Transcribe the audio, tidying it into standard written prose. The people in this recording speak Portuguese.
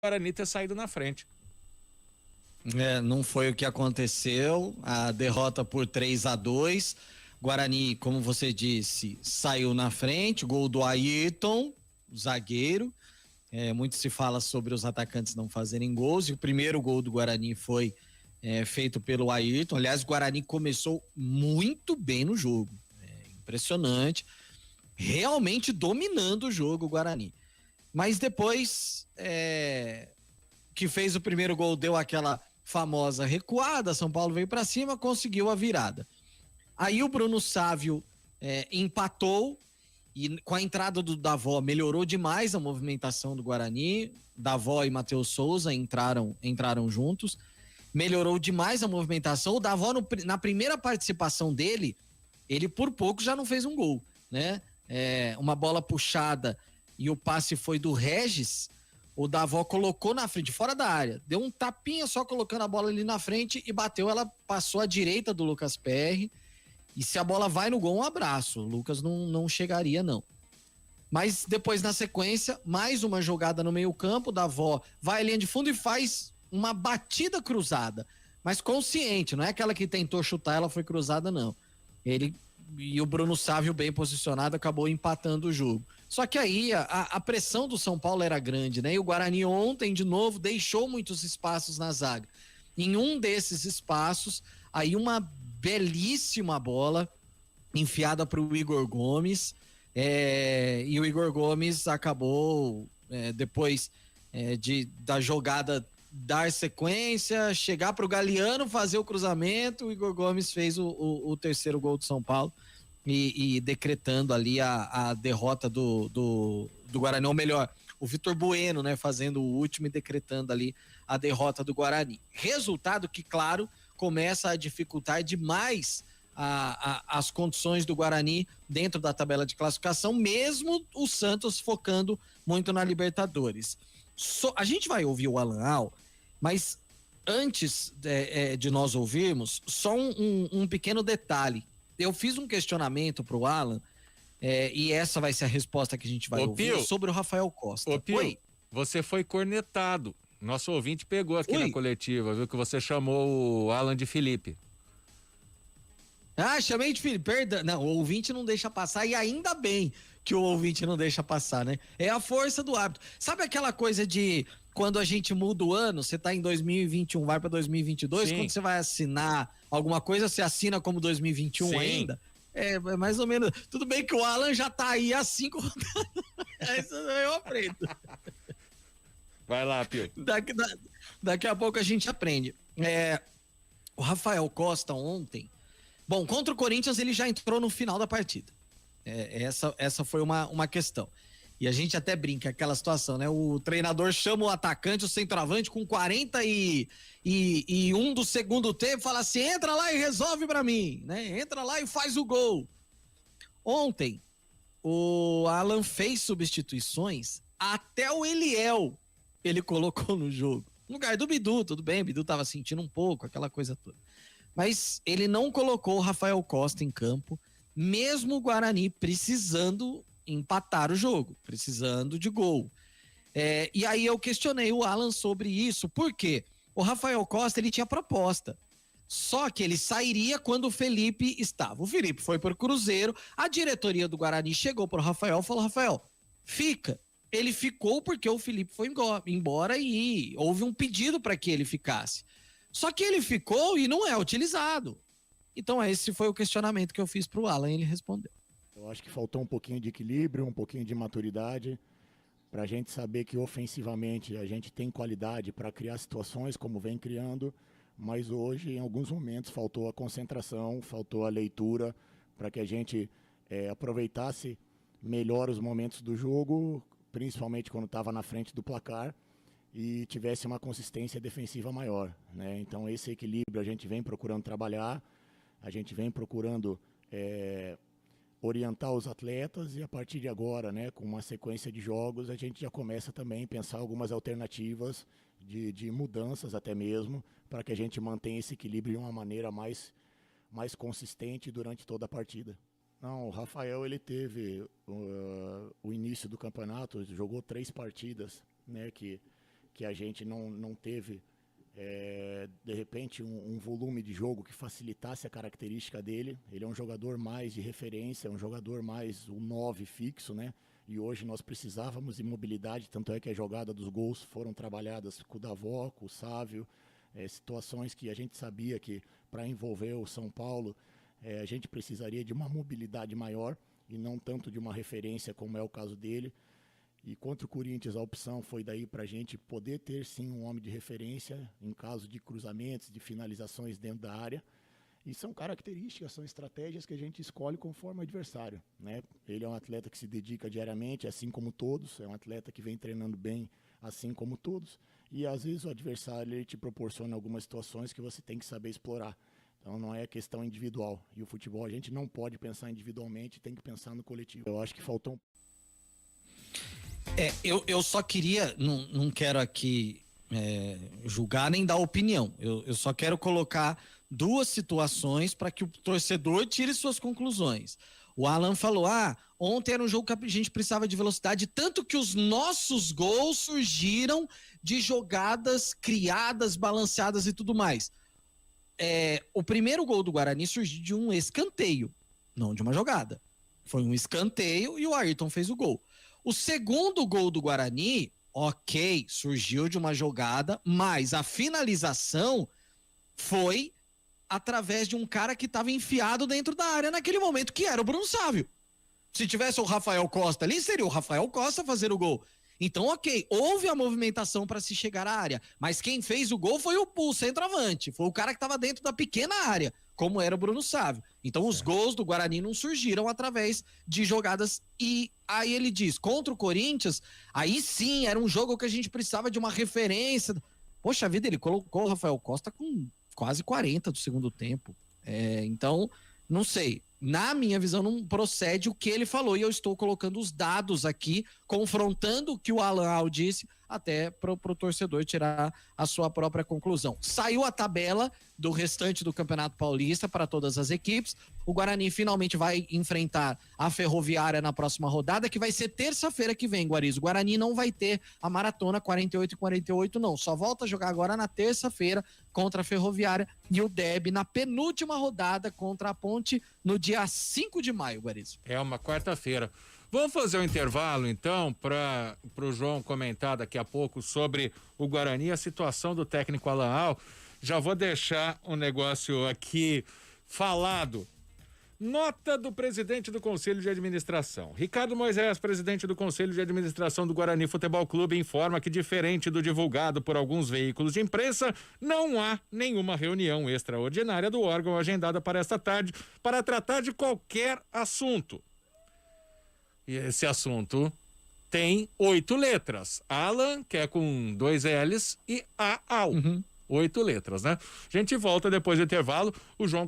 Guarani ter saído na frente. Não foi o que aconteceu, a derrota por 3-2. Guarani, como você disse, saiu na frente, gol do Ayrton, zagueiro. Muito se fala sobre os atacantes não fazerem gols, e o primeiro gol do Guarani foi feito pelo Ayrton. Aliás, o Guarani começou muito bem no jogo, impressionante, realmente dominando o jogo o Guarani. Mas depois que fez o primeiro gol, deu aquela famosa recuada, São Paulo veio para cima, conseguiu a virada. Aí o Bruno Sávio empatou, e com a entrada do Davó melhorou demais a movimentação do Guarani. Davó e Matheus Souza entraram juntos, melhorou demais a movimentação. O Davó, na primeira participação dele, ele por pouco já não fez um gol, né? Uma bola puxada e o passe foi do Regis. O Davó colocou na frente, fora da área, deu um tapinha só colocando a bola ali na frente e bateu. Ela passou à direita do Lucas Perry. E se a bola vai no gol, um abraço. O Lucas não chegaria, não. Mas depois, na sequência, mais uma jogada no meio-campo. O Davó vai à linha de fundo e faz uma batida cruzada. Mas consciente, não é aquela que tentou chutar, ela foi cruzada, não. Ele e o Bruno Sávio, bem posicionado, acabou empatando o jogo. Só que aí a pressão do São Paulo era grande, né? E o Guarani ontem, de novo, deixou muitos espaços na zaga. Em um desses espaços, aí uma belíssima bola enfiada para o Igor Gomes, e o Igor Gomes acabou depois da jogada dar sequência, chegar para o Galeano, fazer o cruzamento. O Igor Gomes fez o terceiro gol do São Paulo e decretando ali a derrota do Guarani, ou melhor, o Vitor Bueno, né, fazendo o último e decretando ali a derrota do Guarani. Resultado que, claro, começa a dificultar demais as condições do Guarani dentro da tabela de classificação, mesmo o Santos focando muito na Libertadores. A gente vai ouvir o Alan Al, mas antes de nós ouvirmos, só um pequeno detalhe. Eu fiz um questionamento para o Alan, e essa vai ser a resposta que a gente vai ouvir, Pio, sobre o Rafael Costa. Ô, Pio, oi? Você foi cornetado. Nosso ouvinte pegou aqui na coletiva, viu, que você chamou o Alan de Felipe. Chamei de Felipe, perdão. Não, o ouvinte não deixa passar, e ainda bem que o ouvinte não deixa passar, né? É a força do hábito. Sabe aquela coisa de quando a gente muda o ano, você tá em 2021, vai pra 2022, sim, quando você vai assinar alguma coisa, você assina como 2021 sim, ainda? É mais ou menos. Tudo bem que o Alan já tá aí há 5 rodadas. Isso eu aprendo. Vai lá, Pio. Daqui a pouco a gente aprende. O Rafael Costa ontem, bom, contra o Corinthians ele já entrou no final da partida. Essa foi uma questão. E a gente até brinca, aquela situação, né? O treinador chama o atacante, o centroavante, com 41 do segundo tempo, fala assim: entra lá e resolve pra mim, né? Entra lá e faz o gol. Ontem, o Alan fez substituições, até o Eliel ele colocou no jogo. No lugar do Bidu, tudo bem, o Bidu tava sentindo um pouco, aquela coisa toda. Mas ele não colocou o Rafael Costa em campo, mesmo o Guarani precisando empatar o jogo, precisando de gol. E aí eu questionei o Alan sobre isso, porque o Rafael Costa ele tinha proposta, só que ele sairia quando o Felipe estava. O Felipe foi para o Cruzeiro, a diretoria do Guarani chegou para o Rafael e falou: Rafael, fica. Ele ficou porque o Felipe foi embora e houve um pedido para que ele ficasse. Só que ele ficou e não é utilizado. Então esse foi o questionamento que eu fiz para o Alan e ele respondeu. Eu acho que faltou um pouquinho de equilíbrio, um pouquinho de maturidade, para a gente saber que ofensivamente a gente tem qualidade para criar situações como vem criando, mas hoje em alguns momentos faltou a concentração, faltou a leitura para que a gente aproveitasse melhor os momentos do jogo, principalmente quando estava na frente do placar, e tivesse uma consistência defensiva maior, né? Então esse equilíbrio a gente vem procurando trabalhar, a gente vem procurando orientar os atletas, e a partir de agora, né, com uma sequência de jogos, a gente já começa também a pensar algumas alternativas de mudanças até mesmo, para que a gente mantenha esse equilíbrio de uma maneira mais consistente durante toda a partida. Não, o Rafael ele teve o início do campeonato, jogou 3 partidas, né, que que a gente não teve, de repente, um volume de jogo que facilitasse a característica dele. Ele é um jogador mais de referência, é um jogador mais o 9 fixo, né? E hoje nós precisávamos de mobilidade, tanto é que a jogada dos gols foram trabalhadas com o Davó, com o Sávio, situações que a gente sabia que para envolver o São Paulo, a gente precisaria de uma mobilidade maior e não tanto de uma referência como é o caso dele. E contra o Corinthians a opção foi daí para a gente poder ter sim um homem de referência em caso de cruzamentos, de finalizações dentro da área. E são características, são estratégias que a gente escolhe conforme o adversário, né? Ele é um atleta que se dedica diariamente, assim como todos, é um atleta que vem treinando bem, assim como todos. E às vezes o adversário ele te proporciona algumas situações que você tem que saber explorar. Então não é questão individual. E o futebol a gente não pode pensar individualmente, tem que pensar no coletivo. Eu acho que faltou eu só queria, não quero aqui julgar nem dar opinião. Eu só quero colocar duas situações para que o torcedor tire suas conclusões. O Alan falou, ontem era um jogo que a gente precisava de velocidade, tanto que os nossos gols surgiram de jogadas criadas, balanceadas e tudo mais. O primeiro gol do Guarani surgiu de um escanteio, não de uma jogada. Foi um escanteio e o Ayrton fez o gol. O segundo gol do Guarani, ok, surgiu de uma jogada, mas a finalização foi através de um cara que estava enfiado dentro da área naquele momento, que era o Bruno Sávio. Se tivesse o Rafael Costa ali, seria o Rafael Costa fazer o gol. Então, ok, houve a movimentação para se chegar à área, mas quem fez o gol foi o centroavante, foi o cara que estava dentro da pequena área, como era o Bruno Sávio. Então, os gols do Guarani não surgiram através de jogadas. E aí ele diz, contra o Corinthians, aí sim, era um jogo que a gente precisava de uma referência. Poxa vida, ele colocou o Rafael Costa com quase 40 do segundo tempo. Então, não sei. Na minha visão, não procede o que ele falou. E eu estou colocando os dados aqui, confrontando o que o Alan Al disse, até para o torcedor tirar a sua própria conclusão. Saiu a tabela do restante do Campeonato Paulista para todas as equipes. O Guarani finalmente vai enfrentar a Ferroviária na próxima rodada, que vai ser terça-feira que vem, Guarizo. O Guarani não vai ter a maratona 48 e 48, não. Só volta a jogar agora na terça-feira contra a Ferroviária e o Derby na penúltima rodada contra a Ponte no dia 5 de maio, Guarizo. É uma quarta-feira. Vamos fazer um intervalo, então, para o João comentar daqui a pouco sobre o Guarani e a situação do técnico Alan Al. Já vou deixar um negócio aqui falado. Nota do presidente do Conselho de Administração. Ricardo Moisés, presidente do Conselho de Administração do Guarani Futebol Clube, informa que, diferente do divulgado por alguns veículos de imprensa, não há nenhuma reunião extraordinária do órgão agendada para esta tarde para tratar de qualquer assunto. E esse assunto tem 8 letras. Alan, que é com 2 L's, e Al. 8 letras, né? A gente volta depois do intervalo. O João